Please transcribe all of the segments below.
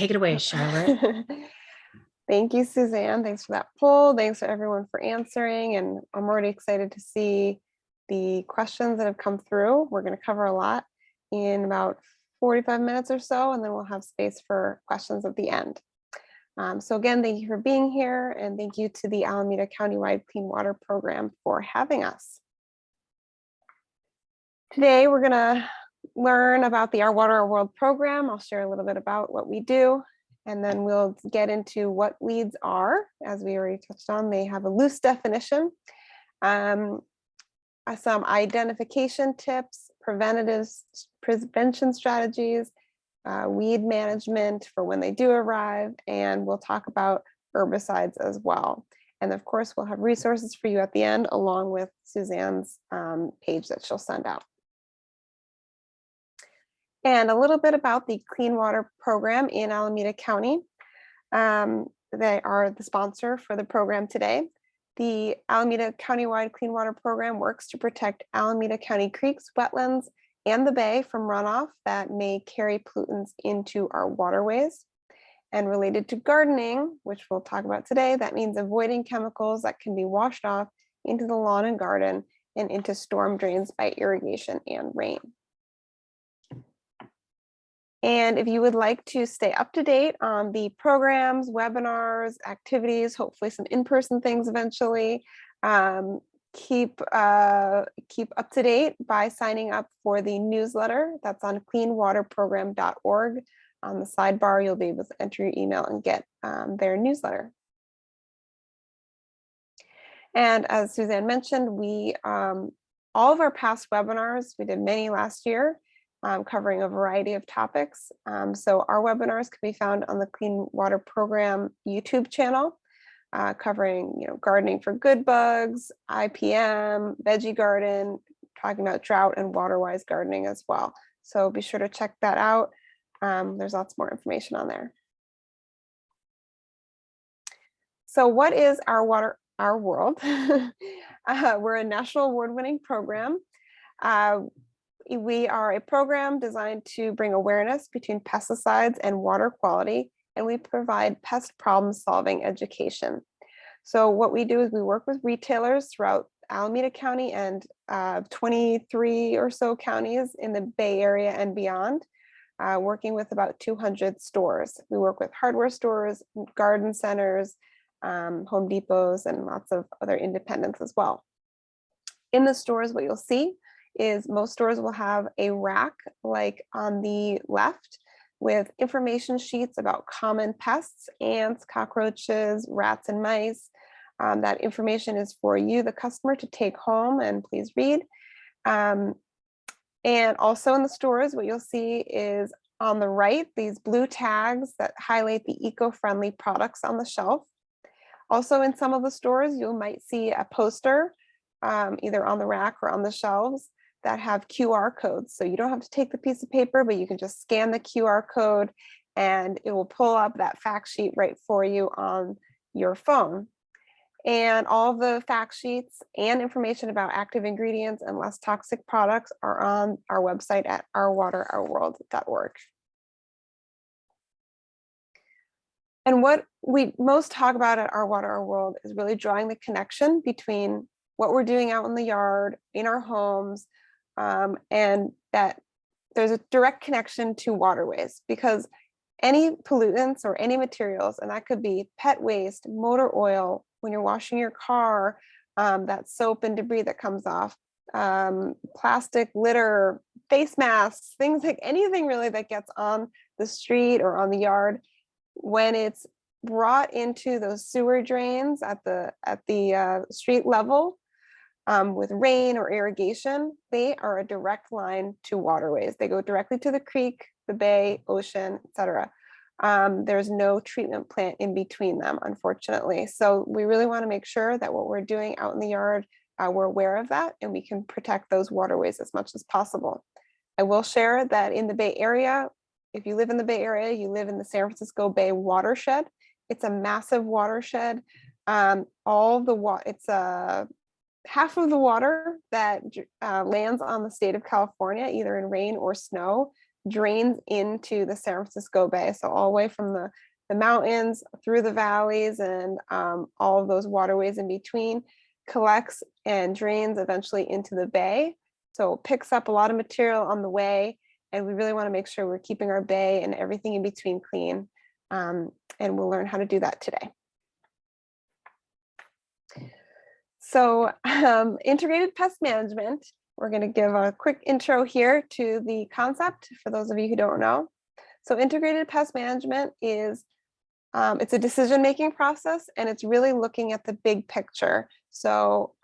Take it away, Charlotte. Thank you, Suzanne. Thanks for that poll. Thanks for everyone for answering. And I'm already excited to see the questions that have come through. We're going to cover a lot in about 45 minutes or so, and then we'll have space for questions at the end. So again, thank you for being here, and thank you to the Alameda Countywide Clean Water Program for having us. Today, we're going to learn about the Our Water, Our World program. I'll share a little bit about what we do, and then we'll get into what weeds are. As we already touched on, they have a loose definition, some identification tips, prevention strategies, weed management for when they do arrive, and we'll talk about herbicides as well. And of course, we'll have resources for you at the end, along with Suzanne's page that she'll send out. And a little bit about the Clean Water Program in Alameda County. They are the sponsor for the program today. The Alameda Countywide Clean Water Program works to protect Alameda County creeks, wetlands, and the bay from runoff that may carry pollutants into our waterways. And related to gardening, which we'll talk about today, that means avoiding chemicals that can be washed off into the lawn and garden and into storm drains by irrigation and rain. And if you would like to stay up to date on the programs, webinars, activities, hopefully some in-person things eventually, keep up to date by signing up for the newsletter that's on cleanwaterprogram.org. On the sidebar, you'll be able to enter your email and get their newsletter. And as Suzanne mentioned, we all of our past webinars, we did many last year, covering a variety of topics. So our webinars can be found on the Clean Water Program YouTube channel, covering gardening for good bugs, IPM, veggie garden, talking about drought and water-wise gardening as well. So be sure to check that out. There's lots more information on there. So what is Our Water, Our World? We're a national award-winning program. We are a program designed to bring awareness between pesticides and water quality, and we provide pest problem-solving education. So what we do is we work with retailers throughout Alameda County and 23 or so counties in the Bay Area and beyond, working with about 200 stores. We work with hardware stores, garden centers, Home Depots, and lots of other independents as well. In the stores, what you'll see is most stores will have a rack like on the left with information sheets about common pests, ants, cockroaches, rats, and mice. That information is for you, the customer, to take home and please read. And also in the stores, what you'll see is on the right, these blue tags that highlight the eco-friendly products on the shelf. Also in some of the stores, you might see a poster either on the rack or on the shelves that have QR codes. So you don't have to take the piece of paper, but you can just scan the QR code and it will pull up that fact sheet right for you on your phone. And all the fact sheets and information about active ingredients and less toxic products are on our website at ourwaterourworld.org. And what we most talk about at Our Water, Our World is really drawing the connection between what we're doing out in the yard, in our homes, and that there's a direct connection to waterways, because any pollutants or any materials, and that could be pet waste, motor oil, when you're washing your car, that soap and debris that comes off, plastic litter, face masks, things like anything really that gets on the street or on the yard, when it's brought into those sewer drains at the street level, with rain or irrigation, they are a direct line to waterways. They go directly to the creek, the bay, ocean, etc. There's no treatment plant in between them, unfortunately. So we really want to make sure that what we're doing out in the yard, we're aware of that and we can protect those waterways as much as possible. I will share that in the Bay Area, if you live in the Bay Area, you live in the San Francisco Bay Watershed. It's a massive watershed. It's half of the water that lands on the state of California, either in rain or snow, drains into the San Francisco Bay. So all the way from the mountains through the valleys and all of those waterways in between, collects and drains eventually into the bay. So it picks up a lot of material on the way, and we really want to make sure we're keeping our bay and everything in between clean. And we'll learn how to do that today. So integrated pest management, we're going to give a quick intro here to the concept for those of you who don't know. So integrated pest management is, it's a decision-making process, and it's really looking at the big picture. So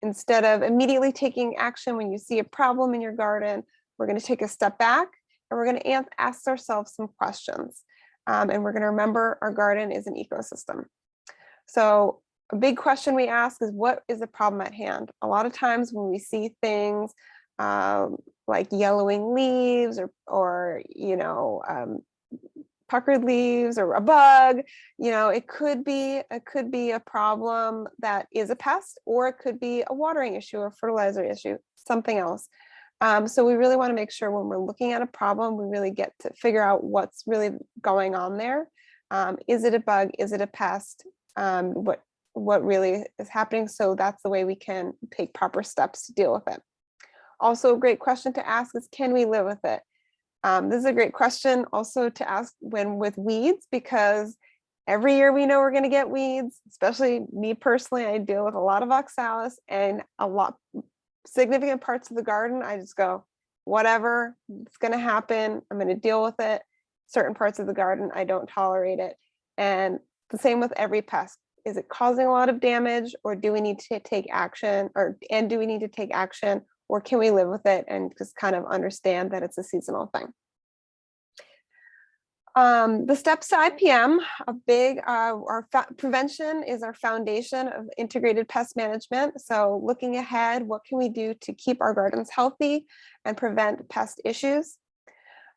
instead of immediately taking action when you see a problem in your garden, we're going to take a step back and we're going to ask ourselves some questions. And we're going to remember our garden is an ecosystem. So a big question we ask is, what is the problem at hand? A lot of times when we see things like yellowing leaves or puckered leaves or a bug, it could be a problem that is a pest, or it could be a watering issue or fertilizer issue, something else. So we really want to make sure when we're looking at a problem, we really get to figure out what's really going on there. Is it a bug? Is it a pest? What really is happening? So that's the way we can take proper steps to deal with it. Also, a great question to ask is, can we live with it? This is a great question also to ask when with weeds, because every year we know we're going to get weeds. Especially me personally, I deal with a lot of Oxalos, and significant parts of the garden, I just go, whatever, it's going to happen. I'm going to deal with it. Certain parts of the garden, I don't tolerate it. And the same with every pest. Is it causing a lot of damage, or do we need to take action, or can we live with it and just kind of understand that it's a seasonal thing? The steps to IPM, prevention is our foundation of integrated pest management. So looking ahead, what can we do to keep our gardens healthy and prevent pest issues?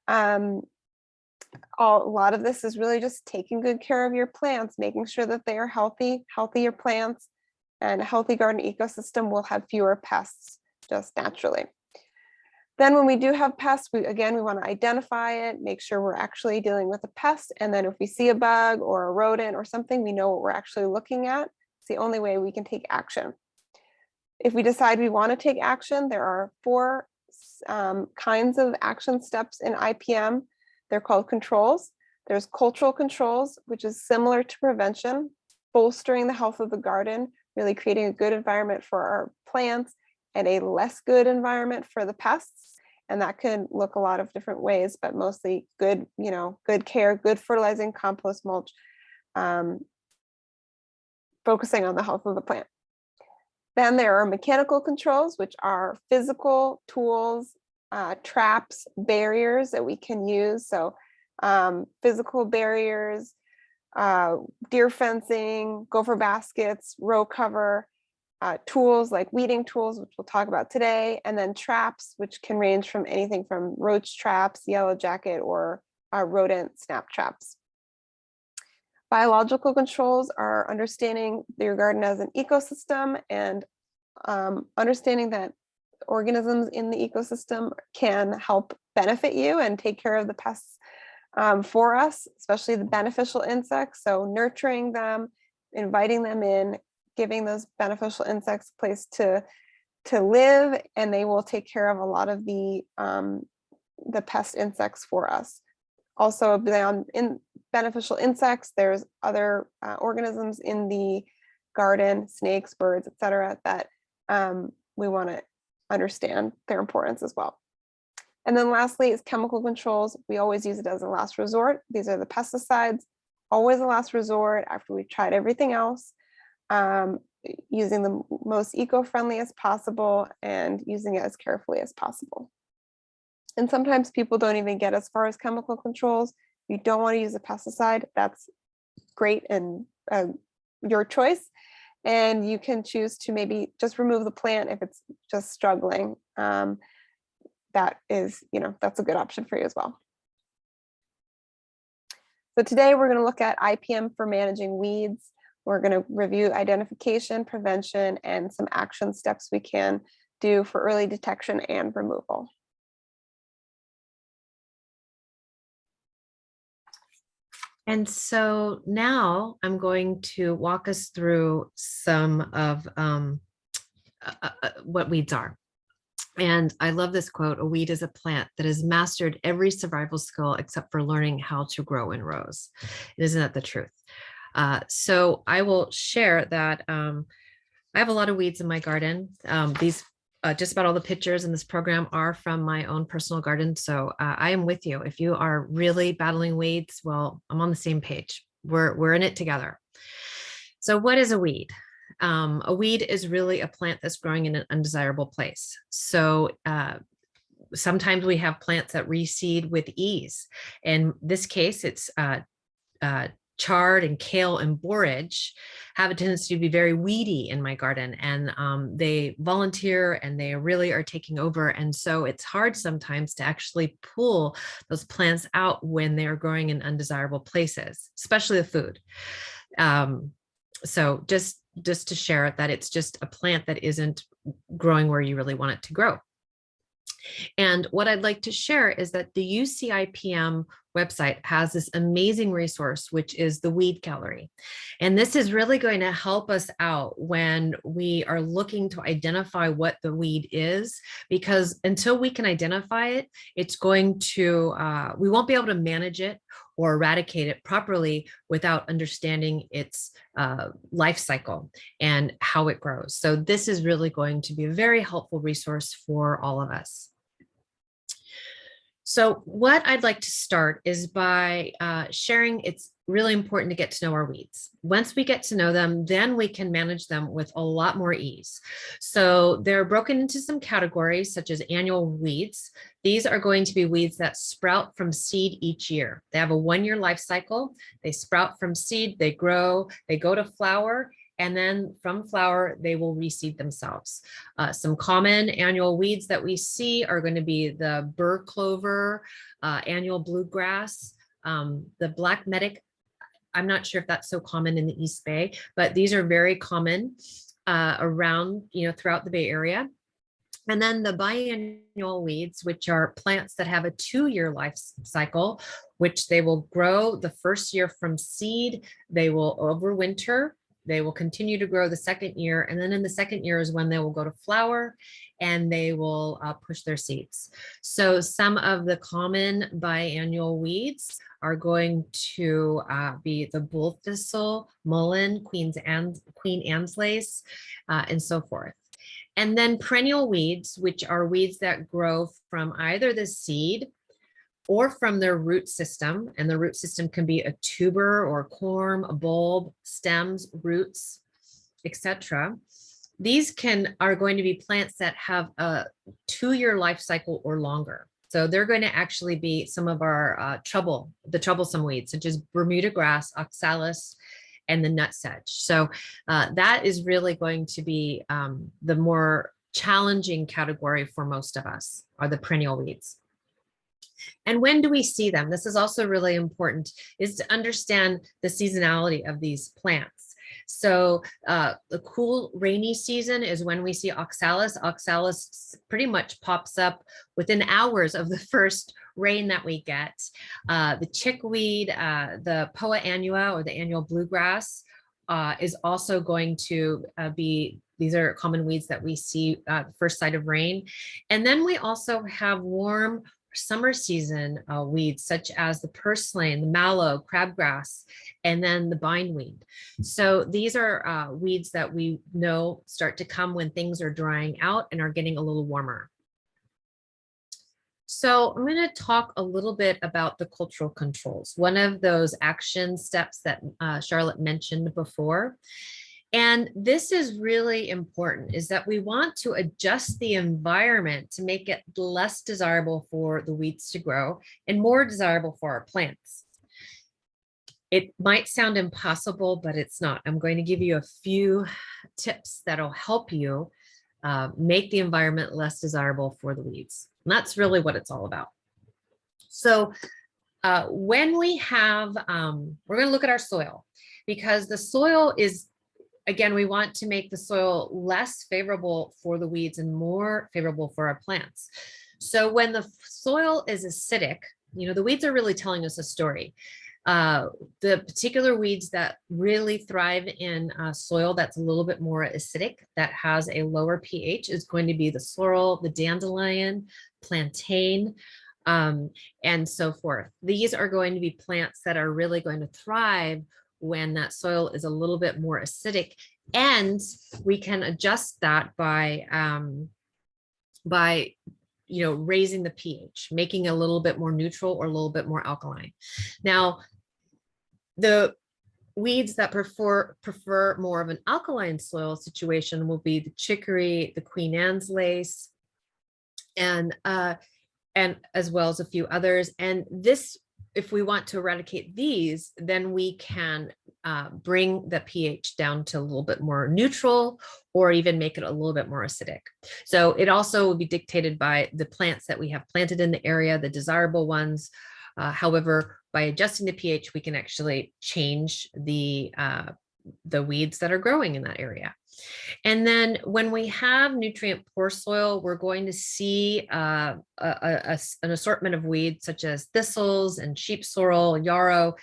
A lot of this is really just taking good care of your plants, making sure that they are healthy. Healthier plants and a healthy garden ecosystem will have fewer pests just naturally. Then when we do have pests, we want to identify it, make sure we're actually dealing with a pest. And then if we see a bug or a rodent or something, we know what we're actually looking at. It's the only way we can take action. If we decide we want to take action, there are 4 kinds of action steps in IPM. They're called controls. There's cultural controls, which is similar to prevention, bolstering the health of the garden, really creating a good environment for our plants and a less good environment for the pests. And that can look a lot of different ways, but mostly good, good care, good fertilizing, compost, mulch, focusing on the health of the plant. Then there are mechanical controls, which are physical tools, traps, barriers that we can use. So physical barriers, deer fencing, gopher baskets, row cover, tools like weeding tools, which we'll talk about today, and then traps, which can range from anything from roach traps, yellow jacket, or rodent snap traps. Biological controls are understanding your garden as an ecosystem and understanding that organisms in the ecosystem can help benefit you and take care of the pests for us, especially the beneficial insects. So nurturing them, inviting them in, giving those beneficial insects a place to live, and they will take care of a lot of the pest insects for us. Also, beyond beneficial insects, there's other organisms in the garden, snakes, birds, etc., that we want to understand their importance as well. And then lastly is chemical controls. We always use it as a last resort. These are the pesticides, always a last resort after we've tried everything else, using the most eco-friendly as possible and using it as carefully as possible. And sometimes people don't even get as far as chemical controls. If you don't want to use a pesticide, that's great and your choice. And you can choose to maybe just remove the plant if it's just struggling. That is, that's a good option for you as well. So today we're going to look at IPM for managing weeds. We're going to review identification, prevention, and some action steps we can do for early detection and removal. And so now I'm going to walk us through some of what weeds are. And I love this quote: a weed is a plant that has mastered every survival skill except for learning how to grow in rows. Isn't that the truth? So I will share that I have a lot of weeds in my garden. These just about all the pictures in this program are from my own personal garden. So I am with you. If you are really battling weeds, well, I'm on the same page. We're in it together. So what is a weed? A weed is really a plant that's growing in an undesirable place. So sometimes we have plants that reseed with ease. In this case, it's chard and kale and borage have a tendency to be very weedy in my garden, and they volunteer and they really are taking over. And so it's hard sometimes to actually pull those plants out when they are growing in undesirable places, especially the food. So just to share that it's just a plant that isn't growing where you really want it to grow. And what I'd like to share is that the UCIPM website has this amazing resource, which is the weed gallery. And this is really going to help us out when we are looking to identify what the weed is, because until we can identify it, it's going to, we won't be able to manage it or eradicate it properly without understanding its life cycle and how it grows. So this is really going to be a very helpful resource for all of us. So what I'd like to start is by sharing it's really important to get to know our weeds. Once we get to know them, then we can manage them with a lot more ease. So they're broken into some categories such as annual weeds. These are going to be weeds that sprout from seed each year. They have a 1-year life cycle. They sprout from seed, they grow, they go to flower, and then from flower, they will reseed themselves. Some common annual weeds that we see are going to be the burr clover, annual bluegrass, the black medic. I'm not sure if that's so common in the East Bay, but these are very common around, throughout the Bay Area. And then the biannual weeds, which are plants that have a 2-year life cycle, which they will grow the first year from seed, they will overwinter, they will continue to grow the second year. And then in the second year is when they will go to flower and they will push their seeds. So some of the common biannual weeds are going to be the bull thistle, mullein, Queen Anne's lace, and so forth. And then perennial weeds, which are weeds that grow from either the seed or from their root system. And the root system can be a tuber or a corm, a bulb, stems, roots, etc. These are going to be plants that have a 2-year life cycle or longer. So they're going to actually be some of our troublesome weeds, such as Bermuda grass, Oxalos, and the nutsedge. So that is really going to be the more challenging category for most of us, are the perennial weeds. And when do we see them? This is also really important, is to understand the seasonality of these plants. So the cool rainy season is when we see Oxalos. Oxalos pretty much pops up within hours of the first rain that we get. The chickweed, the Poa annua, or the annual bluegrass, is also going to be, these are common weeds that we see first sight of rain. And then we also have warm summer season weeds such as the purslane, the mallow, crabgrass, and then the bindweed. So these are weeds that we know start to come when things are drying out and are getting a little warmer. So I'm going to talk a little bit about the cultural controls, one of those action steps that Charlotte mentioned before. And this is really important, is that we want to adjust the environment to make it less desirable for the weeds to grow and more desirable for our plants. It might sound impossible, but it's not. I'm going to give you a few tips that'll help you make the environment less desirable for the weeds. And that's really what it's all about. So when we have, we're going to look at our soil, because the soil is, again, we want to make the soil less favorable for the weeds and more favorable for our plants. So when the soil is acidic, the weeds are really telling us a story. The particular weeds that really thrive in soil that's a little bit more acidic, that has a lower pH, is going to be the sorrel, the dandelion, plantain, and so forth. These are going to be plants that are really going to thrive when that soil is a little bit more acidic, and we can adjust that by raising the pH, making it a little bit more neutral or a little bit more alkaline. Now, the weeds that prefer more of an alkaline soil situation will be the chicory, the Queen Anne's lace, and as well as a few others. And this, if we want to eradicate these, then we can bring the pH down to a little bit more neutral, or even make it a little bit more acidic. So it also will be dictated by the plants that we have planted in the area, the desirable ones. However, by adjusting the pH, we can actually change the weeds that are growing in that area. And then when we have nutrient poor soil, we're going to see an assortment of weeds such as thistles and sheep sorrel, yarrow.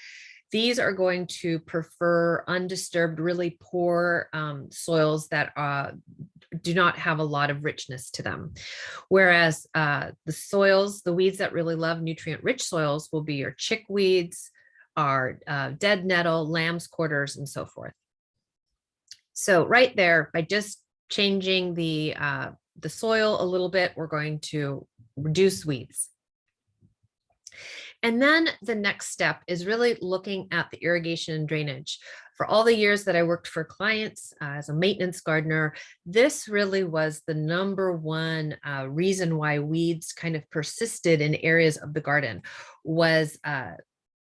These are going to prefer undisturbed, really poor soils that do not have a lot of richness to them. Whereas the weeds that really love nutrient-rich soils will be your chickweeds, our dead nettle, lamb's quarters, and so forth. So right there, by just changing the soil a little bit, we're going to reduce weeds. And then the next step is really looking at the irrigation and drainage. For all the years that I worked for clients as a maintenance gardener, this really was the number one reason why weeds kind of persisted in areas of the garden, was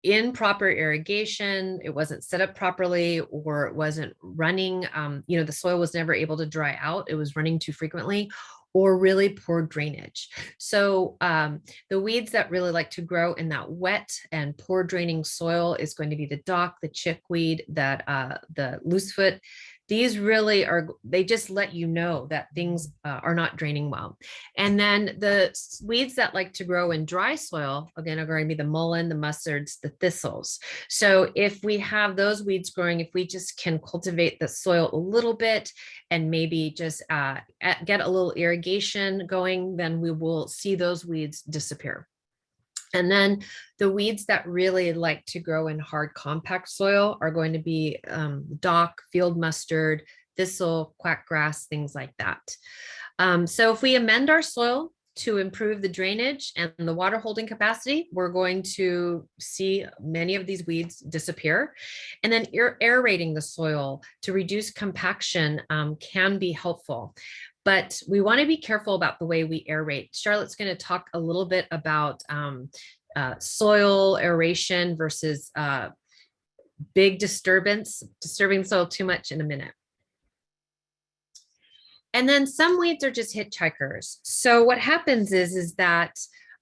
improper irrigation. It wasn't set up properly, or it wasn't running. The soil was never able to dry out. It was running too frequently, or really poor drainage. So the weeds that really like to grow in that wet and poor draining soil is going to be the dock, the chickweed, the loosefoot. These really they just let you know that things are not draining well. And then the weeds that like to grow in dry soil, again, are going to be the mullein, the mustards, the thistles. So if we have those weeds growing, if we just can cultivate the soil a little bit and maybe just get a little irrigation going, then we will see those weeds disappear. And then the weeds that really like to grow in hard, compact soil are going to be dock, field mustard, thistle, quackgrass, things like that. So if we amend our soil to improve the drainage and the water holding capacity, we're going to see many of these weeds disappear. And then aerating the soil to reduce compaction can be helpful. But we want to be careful about the way we aerate. Charlotte's going to talk a little bit about soil aeration versus big disturbing soil too much in a minute. And then some weeds are just hitchhikers. So what happens is that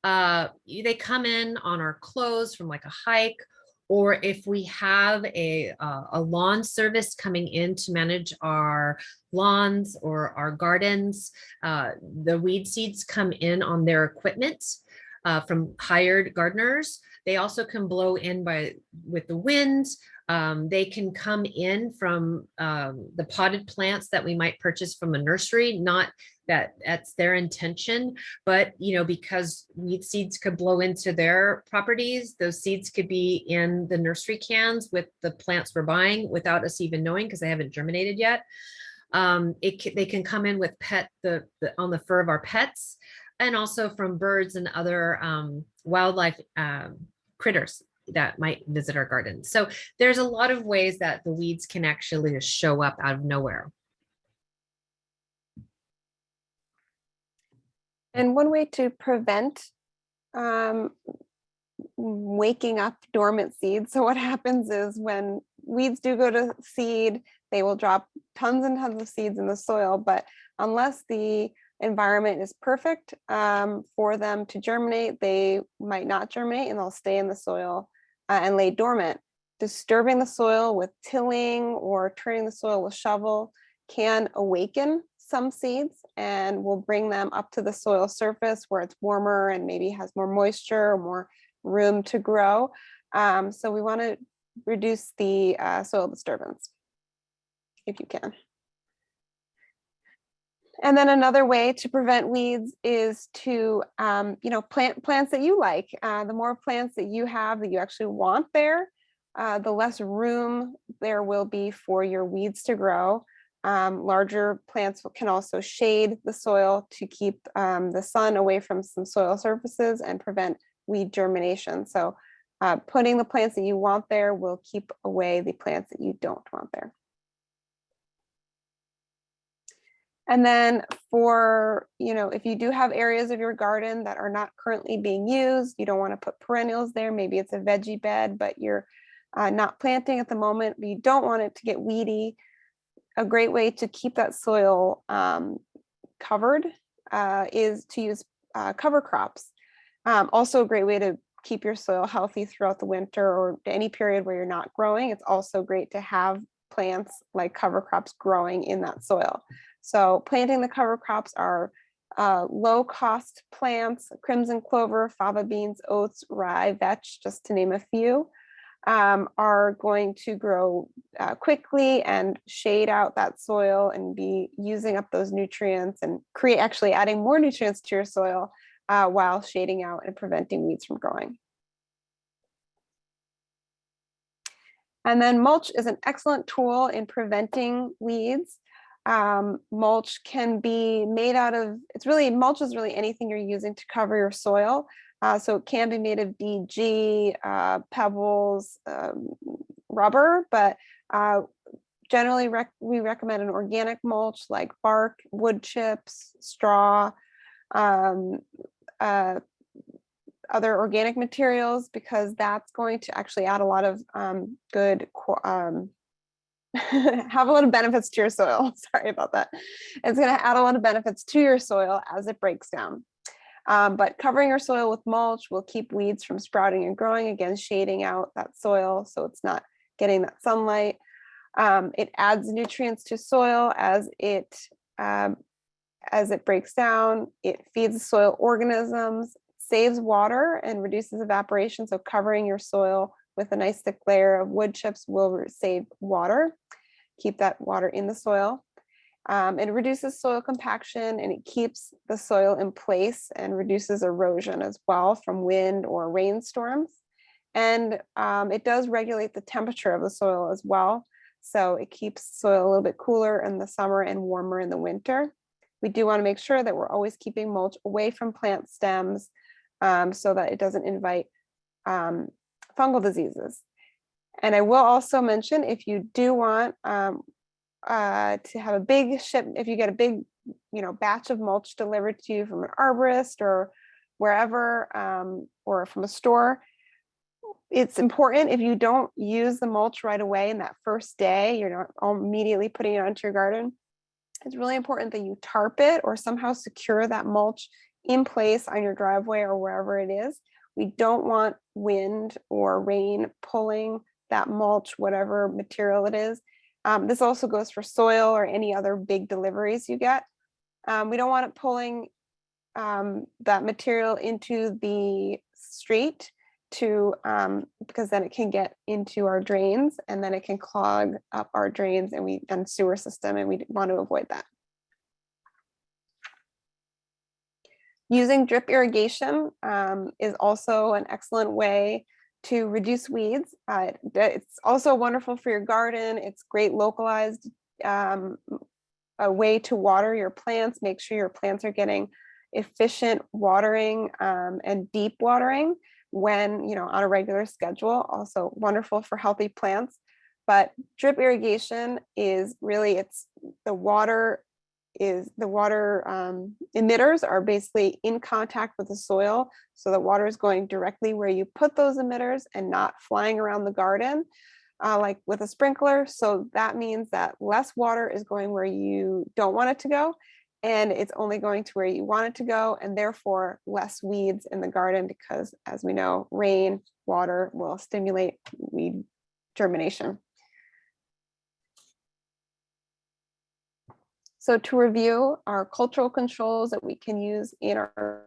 they come in on our clothes from like a hike, or if we have a lawn service coming in to manage our lawns or our gardens, the weed seeds come in on their equipment from hired gardeners. They also can blow in with the wind. They can come in from the potted plants that we might purchase from a nursery, not that that's their intention, but because weed seeds could blow into their properties, those seeds could be in the nursery cans with the plants we're buying without us even knowing, because they haven't germinated yet. They can come in with on the fur of our pets, and also from birds and other wildlife critters that might visit our garden. So there's a lot of ways that the weeds can actually just show up out of nowhere. And one way to prevent waking up dormant seeds. So what happens is when weeds do go to seed, they will drop tons and tons of seeds in the soil, but unless the environment is perfect for them to germinate, they might not germinate and they'll stay in the soil and lay dormant. Disturbing the soil with tilling or turning the soil with shovel can awaken some seeds and will bring them up to the soil surface where it's warmer and maybe has more moisture or more room to grow. So we want to reduce the soil disturbance if you can. And then another way to prevent weeds is to, plant plants that you like. The more plants that you have that you actually want there, the less room there will be for your weeds to grow. Larger plants can also shade the soil to keep the sun away from some soil surfaces and prevent weed germination. So putting the plants that you want there will keep away the plants that you don't want there. And then for, if you do have areas of your garden that are not currently being used, you don't want to put perennials there. Maybe it's a veggie bed, but you're not planting at the moment, but you don't want it to get weedy. A great way to keep that soil covered is to use cover crops. Also a great way to keep your soil healthy throughout the winter or any period where you're not growing. It's also great to have plants like cover crops growing in that soil. So planting the cover crops are low cost plants: crimson clover, fava beans, oats, rye, vetch, just to name a few, are going to grow quickly and shade out that soil and be using up those nutrients and actually adding more nutrients to your soil while shading out and preventing weeds from growing. And then mulch is an excellent tool in preventing weeds. Mulch can be made out of, mulch is really anything you're using to cover your soil. So it can be made of DG, pebbles, rubber, but generally we recommend an organic mulch like bark, wood chips, straw, other organic materials, because that's going to actually add a lot of have a lot of benefits to your soil. Sorry about that. It's going to add a lot of benefits to your soil as it breaks down. But covering your soil with mulch will keep weeds from sprouting and growing, again, shading out that soil so it's not getting that sunlight. It adds nutrients to soil as it breaks down. It feeds the soil organisms, saves water and reduces evaporation. So covering your soil with a nice thick layer of wood chips will save water, keep that water in the soil. It reduces soil compaction and it keeps the soil in place and reduces erosion as well from wind or rainstorms. And it does regulate the temperature of the soil as well. So it keeps soil a little bit cooler in the summer and warmer in the winter. We do want to make sure that we're always keeping mulch away from plant stems so that it doesn't invite fungal diseases. And I will also mention, if you do want to have a big ship, if you get a big, batch of mulch delivered to you from an arborist or wherever, or from a store, it's important, if you don't use the mulch right away in that first day, you're not immediately putting it onto your garden. It's really important that you tarp it or somehow secure that mulch in place on your driveway or wherever it is. We don't want wind or rain pulling that mulch, whatever material it is. This also goes for soil or any other big deliveries you get. We don't want it pulling that material into the street because then it can get into our drains and then it can clog up our drains and sewer system, and we want to avoid that. Using drip irrigation is also an excellent way to reduce weeds. It's also wonderful for your garden. It's great localized a way to water your plants. Make sure your plants are getting efficient watering and deep watering when, on a regular schedule. Also wonderful for healthy plants. But drip irrigation is really, the water emitters are basically in contact with the soil. So the water is going directly where you put those emitters and not flying around the garden like with a sprinkler. So that means that less water is going where you don't want it to go, and it's only going to where you want it to go, and therefore less weeds in the garden, because as we know, rain, water will stimulate weed germination. So to review, our cultural controls that we can use in our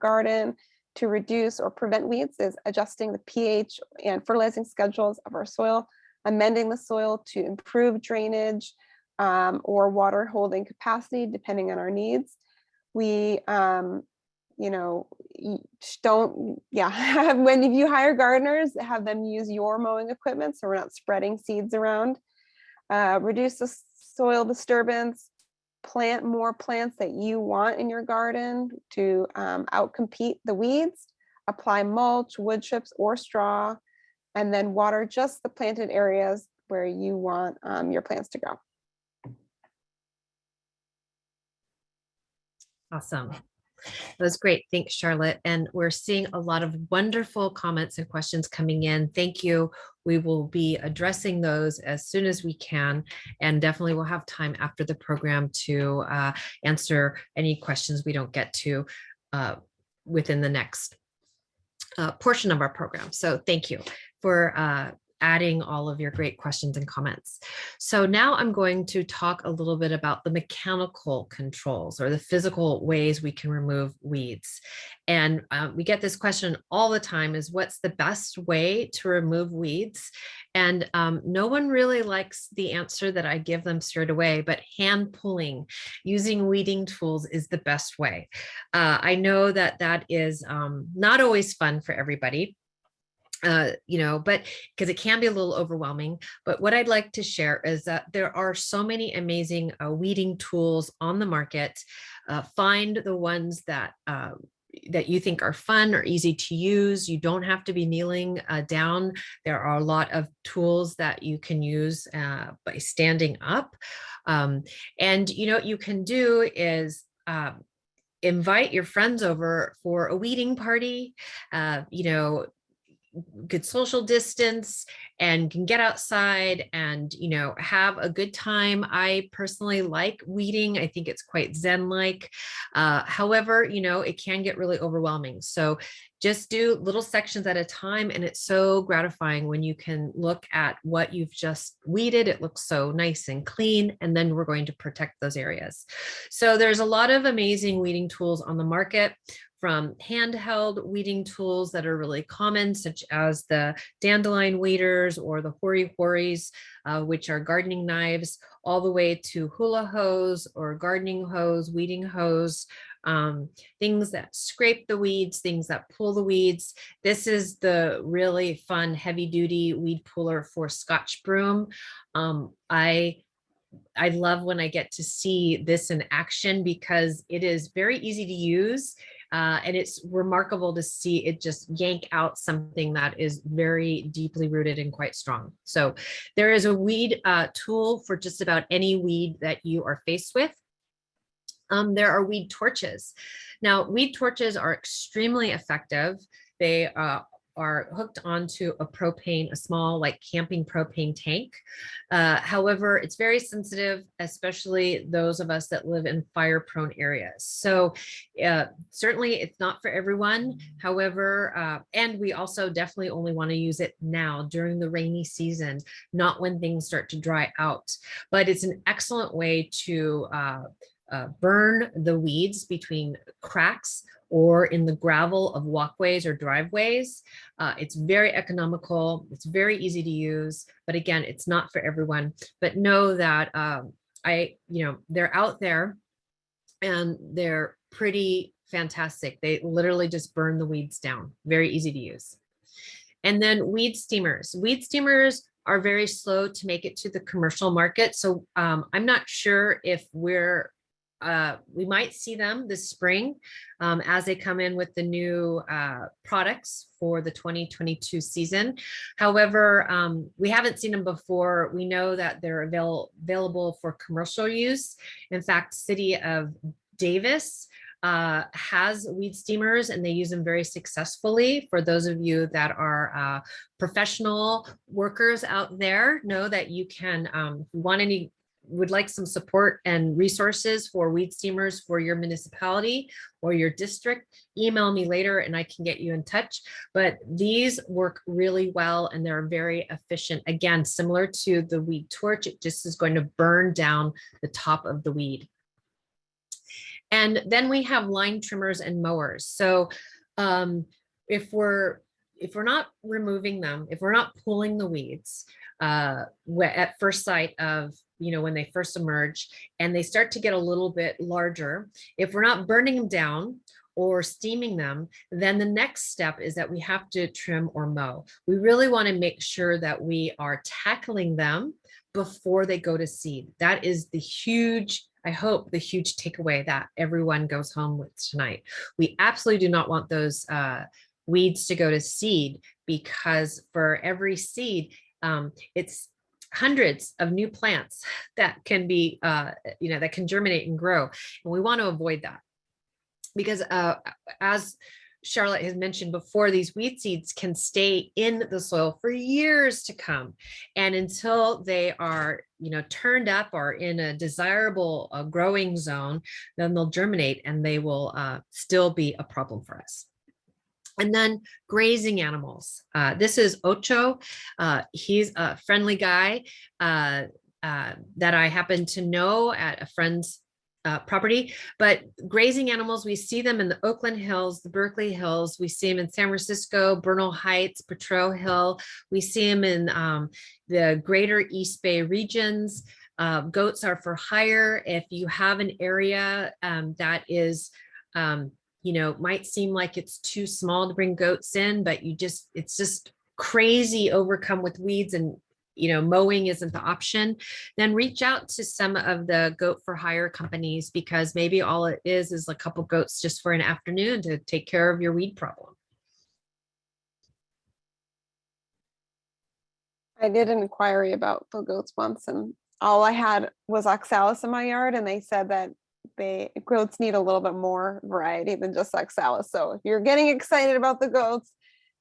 garden to reduce or prevent weeds is adjusting the pH and fertilizing schedules of our soil, amending the soil to improve drainage or water holding capacity, depending on our needs. We, you know, don't, yeah, when you hire gardeners, have them use your mowing equipment so we're not spreading seeds around. Reduce the soil disturbance, plant more plants that you want in your garden to outcompete the weeds, apply mulch, wood chips, or straw, and then water just the planted areas where you want your plants to grow. Awesome. That was great. Thanks, Charlotte. And we're seeing a lot of wonderful comments and questions coming in. Thank you. We will be addressing those as soon as we can, and definitely we'll have time after the program to answer any questions we don't get to within the next portion of our program. So thank you for adding all of your great questions and comments. So now I'm going to talk a little bit about the mechanical controls or the physical ways we can remove weeds. And we get this question all the time, is what's the best way to remove weeds? And no one really likes the answer that I give them straight away, but hand pulling using weeding tools is the best way. I know that that is not always fun for everybody. You know, but because it can be a little overwhelming. But what I'd like to share is that there are so many amazing weeding tools on the market. Find the ones that that you think are fun or easy to use. You don't have to be kneeling down. There are a lot of tools that you can use by standing up. And you know what you can do is invite your friends over for a weeding party. You know, good social distance and can get outside and, you know, have a good time. I personally like weeding. I think it's quite Zen-like. However, you know, it can get really overwhelming. So just do little sections at a time. And it's so gratifying when you can look at what you've just weeded. It looks so nice and clean. And then we're going to protect those areas. So there's a lot of amazing weeding tools on the market, from handheld weeding tools that are really common, such as the dandelion weeders or the hori-horis, which are gardening knives, all the way to hula hose or gardening hose, weeding hose, things that scrape the weeds, things that pull the weeds. This is the really fun heavy duty weed puller for Scotch broom. I love when I get to see this in action because it is very easy to use. And it's remarkable to see it just yank out something that is very deeply rooted and quite strong. So there is a weed tool for just about any weed that you are faced with. There are weed torches. Now, weed torches are extremely effective. They are hooked onto a small like camping propane tank. However, it's very sensitive, especially those of us that live in fire-prone areas. So certainly it's not for everyone. However, and we also definitely only want to use it now during the rainy season, not when things start to dry out. But it's an excellent way to burn the weeds between cracks or in the gravel of walkways or driveways. It's very economical. It's very easy to use, but again, it's not for everyone. But know that they're out there and they're pretty fantastic. They literally just burn the weeds down. Very easy to use. And then weed steamers. Weed steamers are very slow to make it to the commercial market. So I'm not sure if we might see them this spring as they come in with the new products for the 2022 season. However, we haven't seen them before. We know that they're available for commercial use. In fact, City of Davis has weed steamers and they use them very successfully. For those of you that are professional workers out there, know that you can, if you would like some support and resources for weed steamers for your municipality or your district, email me later and I can get you in touch. But these work really well and they're very efficient. Again, similar to the weed torch, it just is going to burn down the top of the weed. And then we have line trimmers and mowers. So um, if we're not removing them, if we're not pulling the weeds at first sight of, when they first emerge and they start to get a little bit larger, if we're not burning them down or steaming them, then the next step is that we have to trim or mow. We really want to make sure that we are tackling them before they go to seed. That is the huge, I hope, the huge takeaway that everyone goes home with tonight. We absolutely do not want those weeds to go to seed, because for every seed, it's hundreds of new plants that can be, that can germinate and grow. And we want to avoid that, because as Charlotte has mentioned before, these weed seeds can stay in the soil for years to come. And until they are, turned up or in a desirable growing zone, then they'll germinate and they will still be a problem for us. And then grazing animals. This is Ocho. He's a friendly guy that I happen to know at a friend's property. But grazing animals, we see them in the Oakland Hills, the Berkeley Hills. We see them in San Francisco, Bernal Heights, Potrero Hill. We see them in the greater East Bay regions. Goats are for hire. If you have an area that is might seem like it's too small to bring goats in, but it's just crazy overcome with weeds, and mowing isn't the option, then reach out to some of the goat for hire companies, because maybe all it is a couple goats just for an afternoon to take care of your weed problem. I did an inquiry about the goats once, and all I had was Oxalos in my yard, and they said that goats need a little bit more variety than just Oxalos. So if you're getting excited about the goats,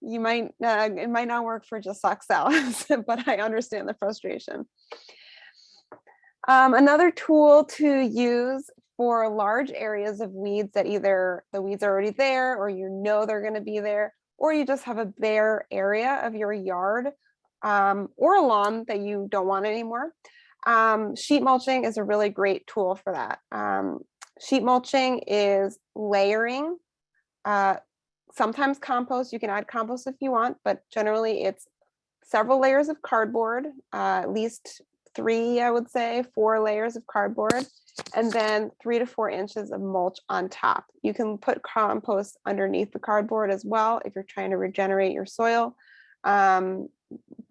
it might not work for just Oxalos, but I understand the frustration. Another tool to use for large areas of weeds that either the weeds are already there, or they're going to be there, or you just have a bare area of your yard or a lawn that you don't want anymore. Sheet mulching is a really great tool for that. Sheet mulching is layering, sometimes compost. You can add compost if you want, but generally it's several layers of cardboard, at least 3, I would say 4 layers of cardboard, and then 3 to 4 inches of mulch on top. You can put compost underneath the cardboard as well if you're trying to regenerate your soil, but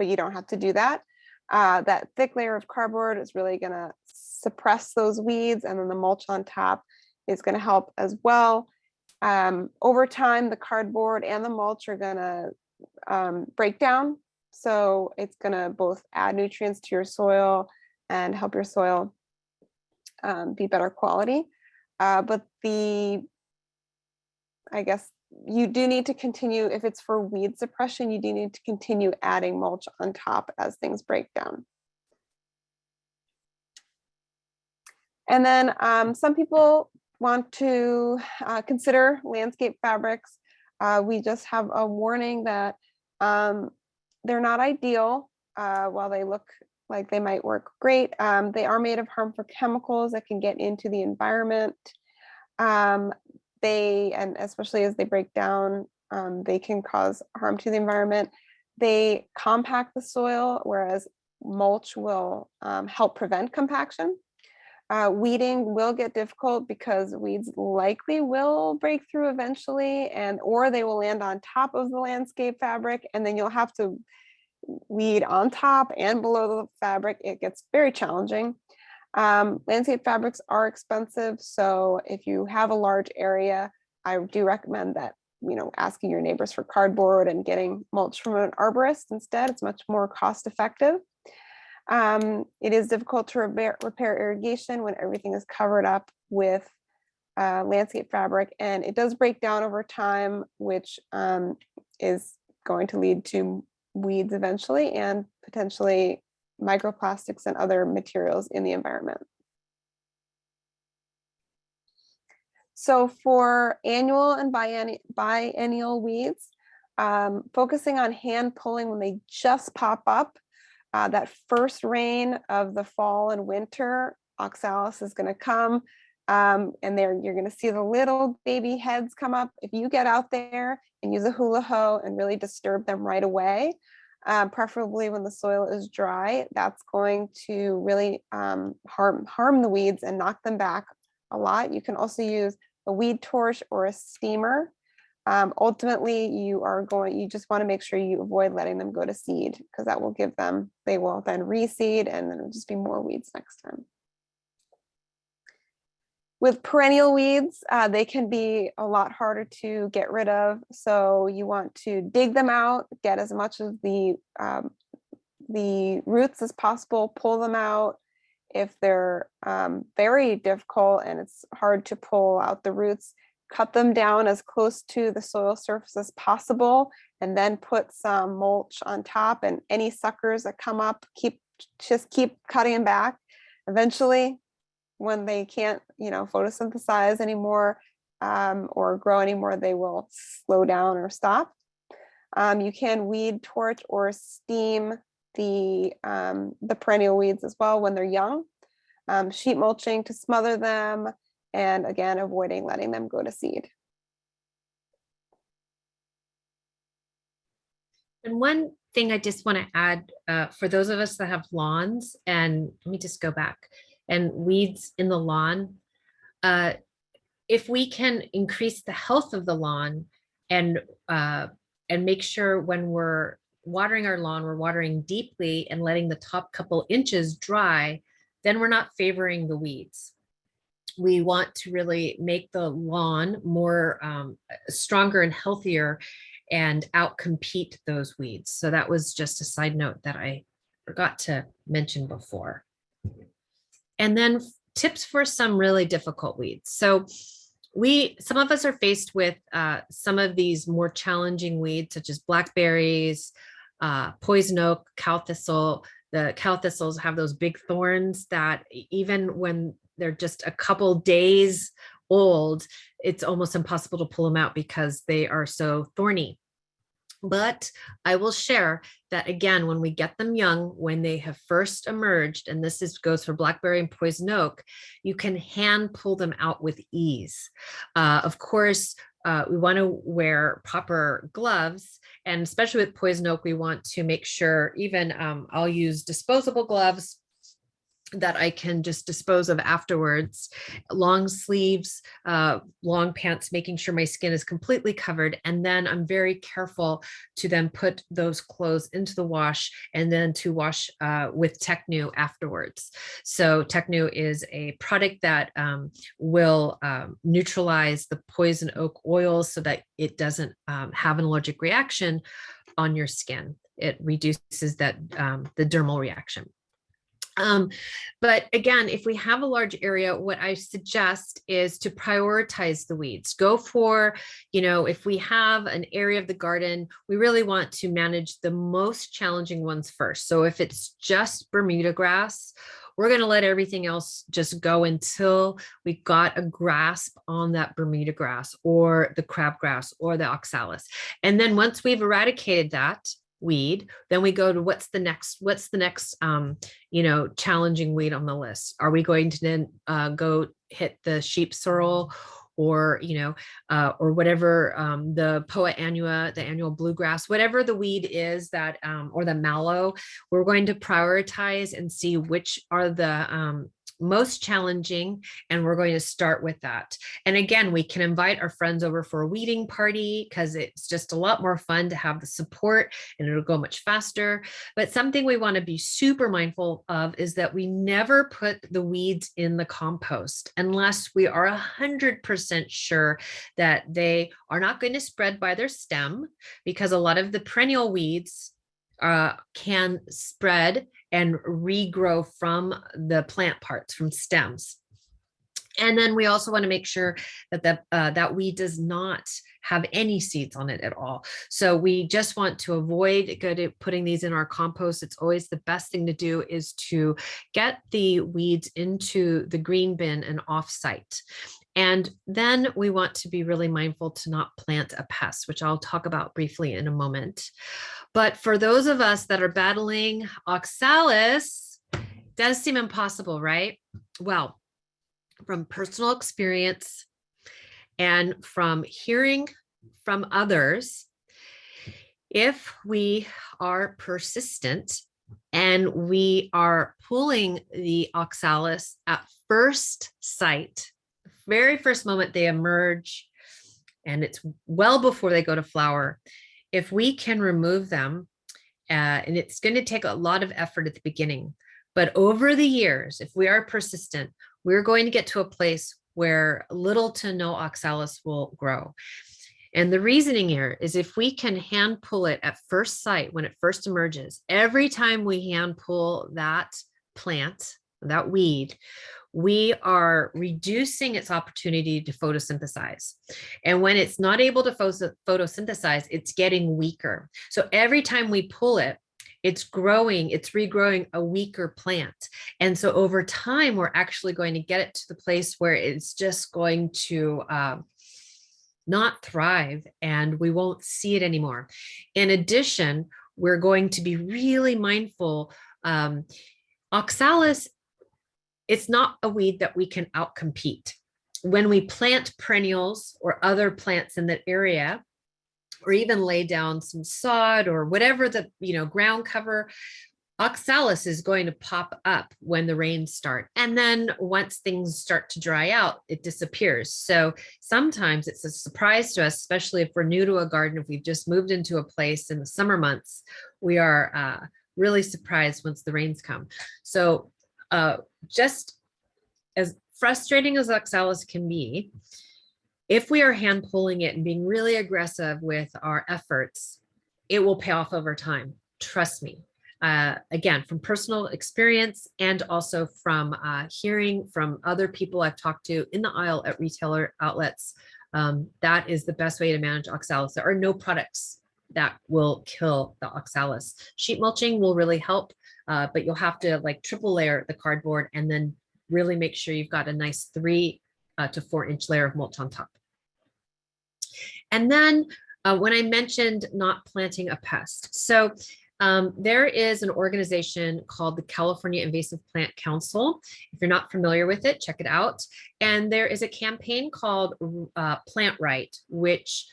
you don't have to do that. That thick layer of cardboard is really going to suppress those weeds, and then the mulch on top is going to help as well. Over time, the cardboard and the mulch are going to break down, so it's going to both add nutrients to your soil and help your soil be better quality. But I guess you do need to continue, if it's for weed suppression, you do need to continue adding mulch on top as things break down. And then some people want to consider landscape fabrics. We just have a warning that they're not ideal. While they look like they might work great, they are made of harmful chemicals that can get into the environment. And especially as they break down, they can cause harm to the environment. They compact the soil, whereas mulch will help prevent compaction. Weeding will get difficult because weeds likely will break through eventually, or they will land on top of the landscape fabric, and then you'll have to weed on top and below the fabric. It gets very challenging. Landscape fabrics are expensive, so if you have a large area, I do recommend that, asking your neighbors for cardboard and getting mulch from an arborist instead. It's much more cost effective. It is difficult to repair irrigation when everything is covered up with landscape fabric, and it does break down over time, which is going to lead to weeds eventually, and potentially microplastics and other materials in the environment. So for annual and biennial weeds, focusing on hand pulling when they just pop up, that first rain of the fall and winter, Oxalos is going to come. And there you're going to see the little baby heads come up. If you get out there and use a hula hoe and really disturb them right away, preferably when the soil is dry, that's going to really harm the weeds and knock them back a lot. You can also use a weed torch or a steamer. Ultimately, you just want to make sure you avoid letting them go to seed, because that will give them, they will then reseed, and then it'll just be more weeds next time. With perennial weeds, they can be a lot harder to get rid of. So you want to dig them out, get as much of the roots as possible, pull them out. If they're very difficult and it's hard to pull out the roots, cut them down as close to the soil surface as possible, and then put some mulch on top, and any suckers that come up, just keep cutting them back. Eventually, when they can't, photosynthesize anymore or grow anymore, they will slow down or stop. You can weed torch or steam the perennial weeds as well when they're young. Sheet mulching to smother them, and again, avoiding letting them go to seed. And one thing I just want to add, for those of us that have lawns, and let me just go back, and weeds in the lawn, if we can increase the health of the lawn and make sure when we're watering our lawn, we're watering deeply and letting the top couple inches dry, then we're not favoring the weeds. We want to really make the lawn more stronger and healthier and outcompete those weeds. So that was just a side note that I forgot to mention before. And then tips for some really difficult weeds. So some of us are faced with some of these more challenging weeds, such as blackberries, poison oak, cow thistle. The cow thistles have those big thorns that even when they're just a couple days old, it's almost impossible to pull them out because they are so thorny. But I will share that, again, when we get them young, when they have first emerged, and goes for blackberry and poison oak, you can hand pull them out with ease. Of course, we want to wear proper gloves, and especially with poison oak, we want to make sure, even I'll use disposable gloves that I can just dispose of afterwards, long sleeves, long pants, making sure my skin is completely covered. And then I'm very careful to then put those clothes into the wash, and then to wash with Technu afterwards. So Technu is a product that will neutralize the poison oak oils so that it doesn't have an allergic reaction on your skin. It reduces that the dermal reaction. But again, if we have a large area, what I suggest is to prioritize the weeds. Go for, if we have an area of the garden, we really want to manage the most challenging ones first. So if it's just Bermuda grass, we're going to let everything else just go until we got a grasp on that Bermuda grass or the crabgrass or the oxalis. And then once we've eradicated that weed, then we go to what's the next challenging weed on the list. Are we going to then go hit the sheep sorrel or whatever, the Poa annua, the annual bluegrass, whatever the weed is that or the mallow? We're going to prioritize and see which are the most challenging, and we're going to start with that. And again, we can invite our friends over for a weeding party, because it's just a lot more fun to have the support, and it'll go much faster. But something we want to be super mindful of is that we never put the weeds in the compost unless we are 100% sure that they are not going to spread by their stem, because a lot of the perennial weeds can spread and regrow from the plant parts, from stems. And then we also want to make sure that that weed does not have any seeds on it at all. So we just want to avoid putting these in our compost. It's always the best thing to do is to get the weeds into the green bin and off-site. And then we want to be really mindful to not plant a pest, which I'll talk about briefly in a moment. But for those of us that are battling oxalis, does seem impossible, right? Well, from personal experience and from hearing from others, if we are persistent and we are pulling the oxalis at first sight, very first moment they emerge, and it's well before they go to flower, if we can remove them, and it's going to take a lot of effort at the beginning, but over the years, if we are persistent, we're going to get to a place where little to no oxalis will grow. And the reasoning here is if we can hand pull it at first sight, when it first emerges, every time we hand pull that plant, that weed, we are reducing its opportunity to photosynthesize. And when it's not able to photosynthesize, it's getting weaker. So every time we pull it, it's growing, it's regrowing a weaker plant. And so over time, we're actually going to get it to the place where it's just going to not thrive, and we won't see it anymore. In addition, we're going to be really mindful. Oxalis, it's not a weed that we can outcompete. When we plant perennials or other plants in that area, or even lay down some sod or whatever the ground cover, oxalis is going to pop up when the rains start. And then once things start to dry out, it disappears. So sometimes it's a surprise to us, especially if we're new to a garden. If we've just moved into a place in the summer months, we are really surprised once the rains come. So just as frustrating as oxalis can be, if we are hand pulling it and being really aggressive with our efforts, it will pay off over time. Trust me. Again, from personal experience and also from hearing from other people I've talked to in the aisle at retailer outlets, that is the best way to manage oxalis. There are no products that will kill the oxalis. Sheet mulching will really help, but you'll have to triple layer the cardboard and then really make sure you've got a nice 3 to 4 inch layer of mulch on top. And then when I mentioned not planting a pest, so there is an organization called the California Invasive Plant Council. If you're not familiar with it, check it out. And there is a campaign called Plant Right, which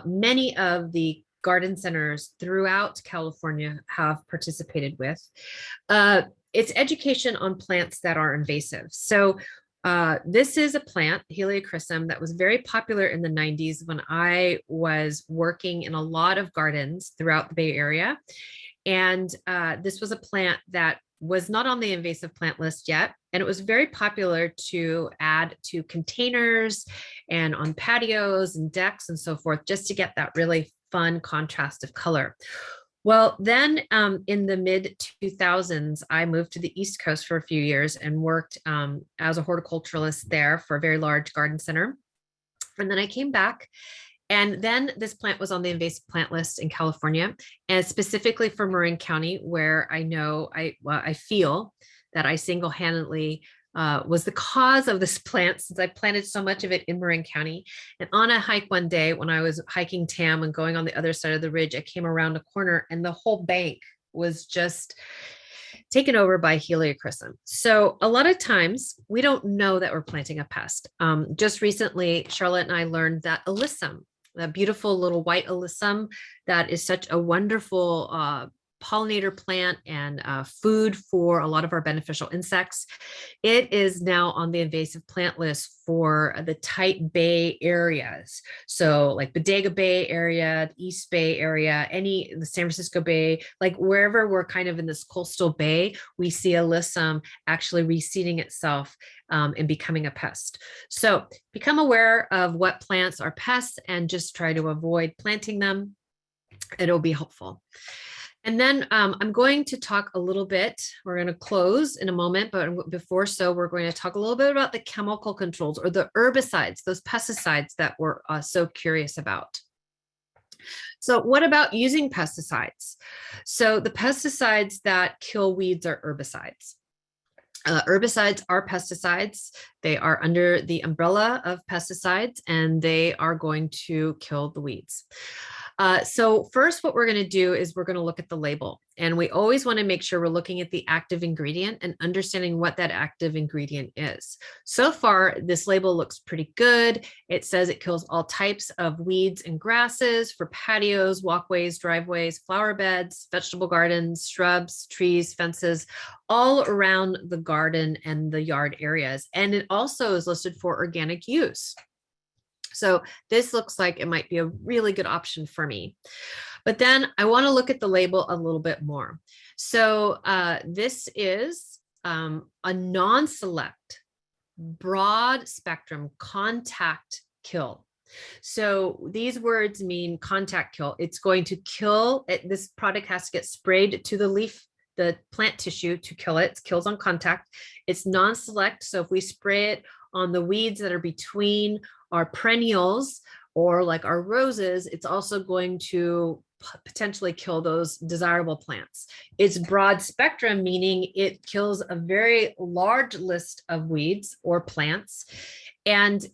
many of the garden centers throughout California have participated with. It's education on plants that are invasive. So this is a plant, Heliochrysum, that was very popular in the 90s when I was working in a lot of gardens throughout the Bay Area. And this was a plant that was not on the invasive plant list yet. And it was very popular to add to containers and on patios and decks and so forth, just to get that really fun contrast of color. Well, then in the mid 2000s, I moved to the East Coast for a few years and worked as a horticulturalist there for a very large garden center. And then I came back. And then this plant was on the invasive plant list in California, and specifically for Marin County, where I feel that I single-handedly was the cause of this plant, since I planted so much of it in Marin County. And on a hike one day, when I was hiking Tam and going on the other side of the ridge, I came around a corner and the whole bank was just taken over by Heliochrysum. So a lot of times we don't know that we're planting a pest. Just recently, Charlotte and I learned that alyssum, a beautiful little white alyssum that is such a wonderful pollinator plant and food for a lot of our beneficial insects. It is now on the invasive plant list for the tight bay areas. So like Bodega Bay area, East Bay area, the San Francisco Bay, like wherever we're kind of in this coastal bay, we see alyssum actually reseeding itself and becoming a pest. So become aware of what plants are pests and just try to avoid planting them. It'll be helpful. And then I'm going to talk a little bit, we're going to close in a moment, but before so, we're going to talk a little bit about the chemical controls or the herbicides, those pesticides that we're so curious about. So what about using pesticides? So the pesticides that kill weeds are herbicides. Herbicides are pesticides. They are under the umbrella of pesticides, and they are going to kill the weeds. So first, what we're going to do is we're going to look at the label. And we always want to make sure we're looking at the active ingredient and understanding what that active ingredient is. So far, this label looks pretty good. It says it kills all types of weeds and grasses for patios, walkways, driveways, flower beds, vegetable gardens, shrubs, trees, fences, all around the garden and the yard areas. And it also is listed for organic use. So this looks like it might be a really good option for me. But then I want to look at the label a little bit more. So this is a non-select, broad spectrum contact kill. So these words mean contact kill. It's going to kill it. This product has to get sprayed to the leaf, the plant tissue to kill it. It kills on contact. It's non-select. So if we spray it on the weeds that are between our perennials or like our roses, it's also going to potentially kill those desirable plants. It's broad spectrum, meaning it kills a very large list of weeds or plants. And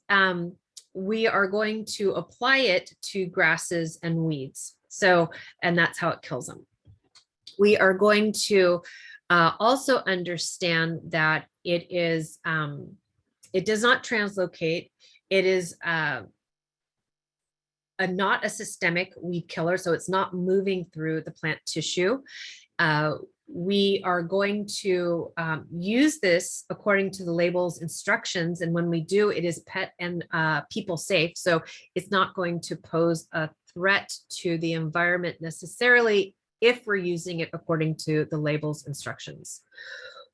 we are going to apply it to grasses and weeds. So, and that's how it kills them. We are going to also understand that it is, it does not translocate. It is not a systemic weed killer, so it's not moving through the plant tissue. We are going to use this according to the label's instructions, and when we do, it is pet and people safe, so it's not going to pose a threat to the environment necessarily if we're using it according to the label's instructions.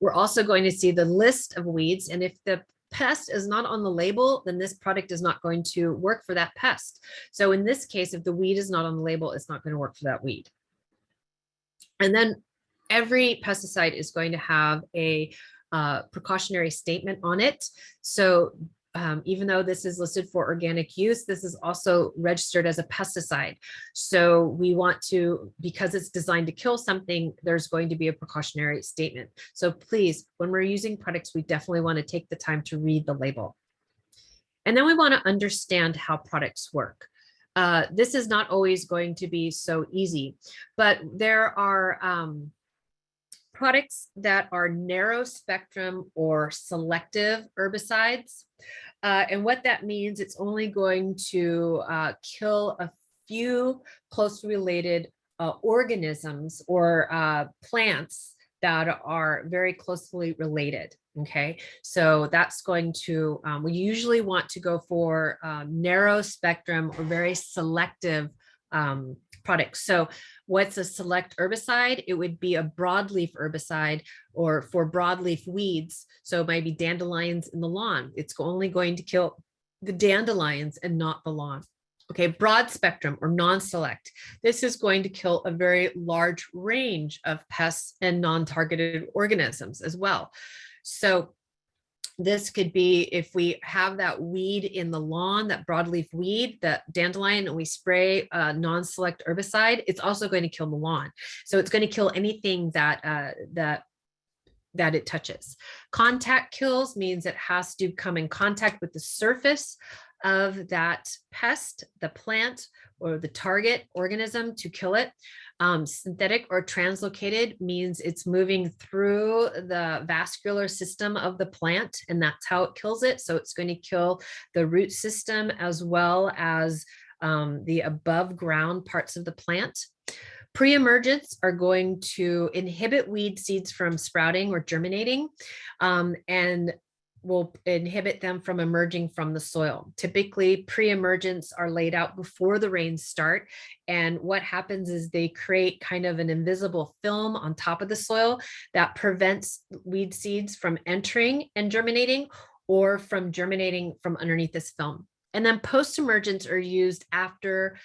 We're also going to see the list of weeds, and if the pest is not on the label, then this product is not going to work for that pest. So in this case, if the weed is not on the label, it's not going to work for that weed. And then every pesticide is going to have a precautionary statement on it. So even though this is listed for organic use, this is also registered as a pesticide. So we want to, because it's designed to kill something, there's going to be a precautionary statement. So please, when we're using products, we definitely want to take the time to read the label. And then we want to understand how products work. This is not always going to be so easy, but there are products that are narrow spectrum or selective herbicides. And what that means, it's only going to kill a few closely related organisms or plants that are very closely related. Okay, so that's going to, we usually want to go for narrow spectrum or very selective products. So what's a select herbicide? It would be a broadleaf herbicide or for broadleaf weeds. So it might be dandelions in the lawn. It's only going to kill the dandelions and not the lawn. Okay, broad spectrum or non-select. This is going to kill a very large range of pests and non-targeted organisms as well. So this could be if we have that weed in the lawn, that broadleaf weed, that dandelion, and we spray a non-select herbicide, it's also going to kill the lawn. So it's going to kill anything that it touches. Contact kills means it has to come in contact with the surface of that pest, the plant, or the target organism to kill it. Synthetic or translocated means it's moving through the vascular system of the plant, and that's how it kills it. So it's going to kill the root system as well as the above ground parts of the plant. Pre-emergents are going to inhibit weed seeds from sprouting or germinating, and will inhibit them from emerging from the soil. Typically, pre-emergents are laid out before the rains start. And what happens is they create kind of an invisible film on top of the soil that prevents weed seeds from entering and germinating, or from germinating from underneath this film. And then post-emergents are used after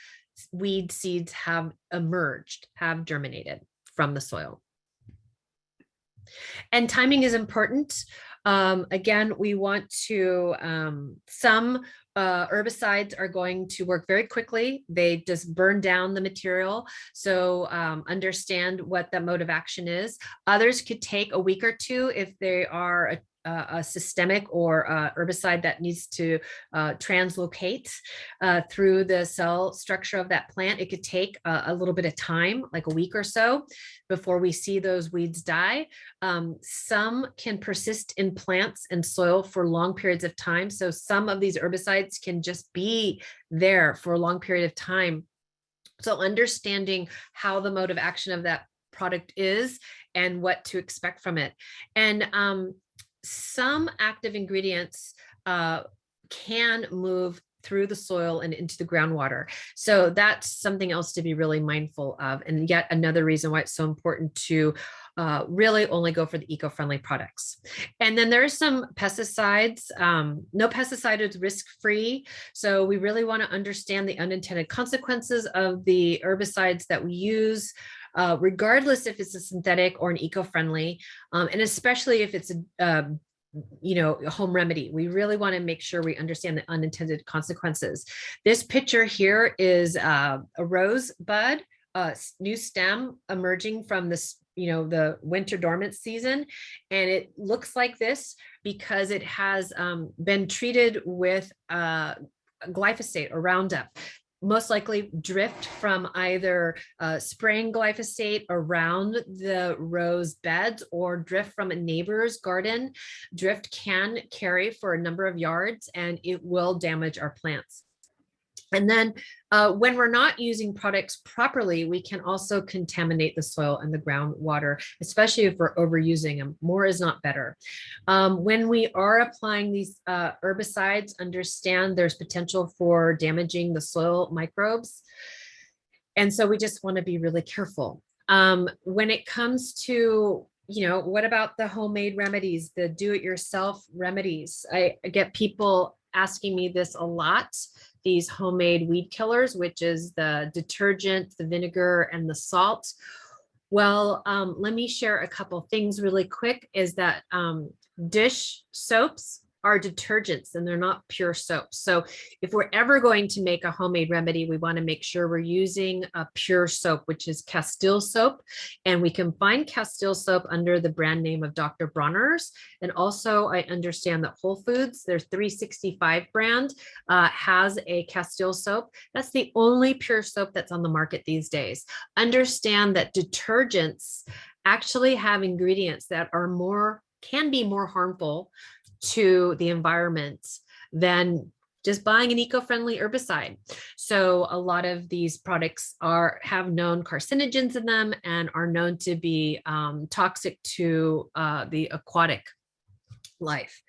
weed seeds have emerged, have germinated from the soil. And timing is important. Again, we want to, some herbicides are going to work very quickly. They just burn down the material. So understand what the mode of action is. Others could take a week or two if they are a systemic or herbicide that needs to translocate through the cell structure of that plant, it could take a little bit of time, like a week or so, before we see those weeds die. Some can persist in plants and soil for long periods of time. So some of these herbicides can just be there for a long period of time. So understanding how the mode of action of that product is and what to expect from it. And some active ingredients can move through the soil and into the groundwater. So that's something else to be really mindful of. And yet another reason why it's so important to really only go for the eco-friendly products. And then there's some pesticides. No pesticide is risk-free. So we really want to understand the unintended consequences of the herbicides that we use, regardless if it's a synthetic or an eco-friendly, and especially if it's a home remedy. We really want to make sure we understand the unintended consequences. This picture here is a rose bud, new stem emerging from this, the winter dormant season. And it looks like this because it has been treated with glyphosate or Roundup. Most likely drift from either spraying glyphosate around the rose beds or drift from a neighbor's garden. Drift can carry for a number of yards and it will damage our plants. And then when we're not using products properly, we can also contaminate the soil and the groundwater, especially if we're overusing them. More is not better. When we are applying these herbicides, understand there's potential for damaging the soil microbes. And so we just want to be really careful. When it comes to what about the homemade remedies, the do-it-yourself remedies? I get people asking me this a lot. These homemade weed killers, which is the detergent, the vinegar, and the salt. Well, let me share a couple things really quick, is that dish soaps are detergents and they're not pure soaps. So if we're ever going to make a homemade remedy, we want to make sure we're using a pure soap, which is Castile soap. And we can find Castile soap under the brand name of Dr. Bronner's. And also I understand that Whole Foods, their 365 brand has a Castile soap. That's the only pure soap that's on the market these days. Understand that detergents actually have ingredients that can be more harmful to the environment than just buying an eco-friendly herbicide. So a lot of these products have known carcinogens in them and are known to be toxic to the aquatic life.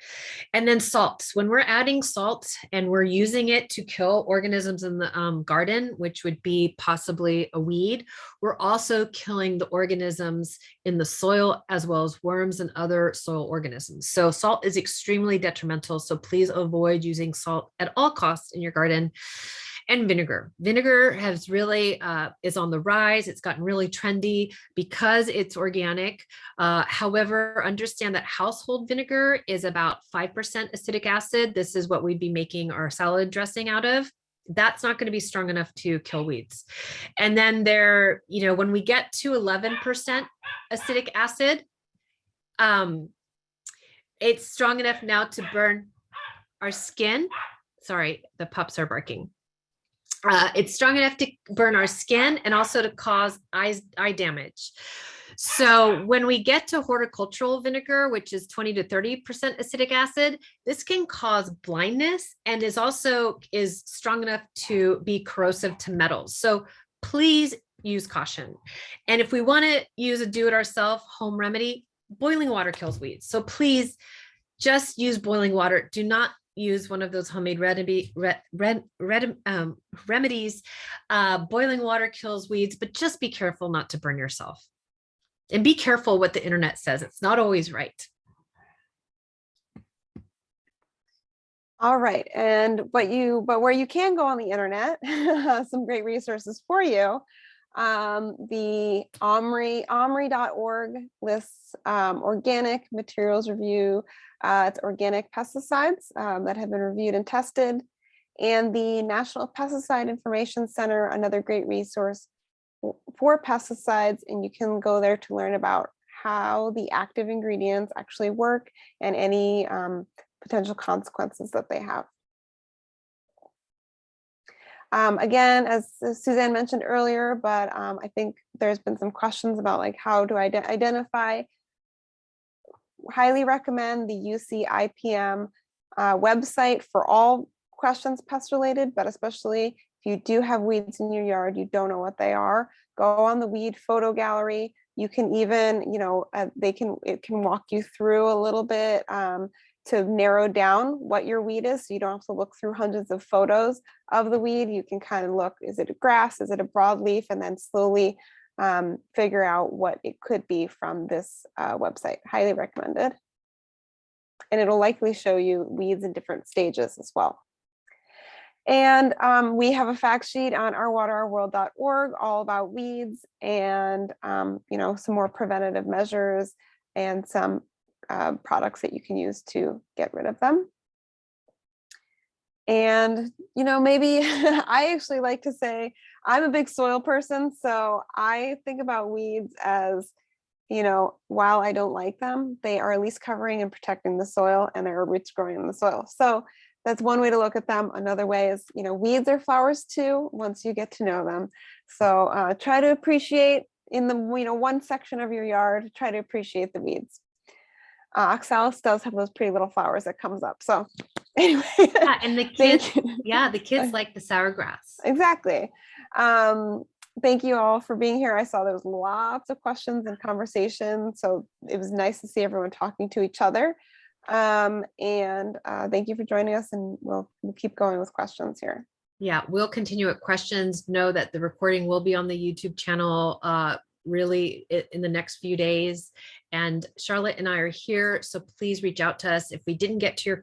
And then salts. When we're adding salt and we're using it to kill organisms in the garden, which would be possibly a weed, we're also killing the organisms in the soil as well as worms and other soil organisms. So salt is extremely detrimental. So please avoid using salt at all costs in your garden. And vinegar. Vinegar has really is on the rise. It's gotten really trendy because it's organic. However, understand that household vinegar is about 5% acetic acid. This is what we'd be making our salad dressing out of. That's not going to be strong enough to kill weeds. And then when we get to 11% acetic acid, it's strong enough now to burn our skin. Sorry, the pups are barking. It's strong enough to burn our skin and also to cause eye damage. So when we get to horticultural vinegar, which is 20 to 30% acetic acid, this can cause blindness and is strong enough to be corrosive to metals. So please use caution. And if we want to use a do-it-ourself home remedy, boiling water kills weeds. So please just use boiling water. Do not use one of those homemade remedies. Boiling water kills weeds, but just be careful not to burn yourself. And be careful what the internet says. It's not always right. All right. And where you can go on the internet, some great resources for you. The omri.org lists organic materials review. It's organic pesticides that have been reviewed and tested. And the National Pesticide Information Center, another great resource for pesticides. And you can go there to learn about how the active ingredients actually work and any potential consequences that they have. Again, as Suzanne mentioned earlier, but I think there's been some questions about like how do I identify. Highly recommend the UC IPM website for all questions pest related, but especially if you do have weeds in your yard, you don't know what they are, go on the weed photo gallery. You can even, you know, it can walk you through a little bit to narrow down what your weed is. So you don't have to look through hundreds of photos of the weed. You can kind of look, is it a grass? Is it a broadleaf? And then slowly figure out what it could be from this website. Highly recommended. And it'll likely show you weeds in different stages as well. And we have a fact sheet on ourwaterourworld.org all about weeds and, you know, some more preventative measures and some products that you can use to get rid of them. And, you know, maybe I actually like to say I'm a big soil person. So I think about weeds as, you know, while I don't like them, they are at least covering and protecting the soil and there are roots growing in the soil. So that's one way to look at them. Another way is, you know, weeds are flowers too, once you get to know them. So try to appreciate in the, you know, one section of your yard, try to appreciate the weeds. Oxalis does have those pretty little flowers that comes up. So anyway. Yeah, and the kids, the kids like the sour grass. Exactly. Thank you all for being here. I saw there was lots of questions and conversation. So it was nice to see everyone talking to each other. And thank you for joining us, and we'll keep going with questions here. Yeah, we'll continue with questions. Know that the recording will be on the YouTube channel really in the next few days. And Charlotte and I are here, so please reach out to us. If we didn't get to your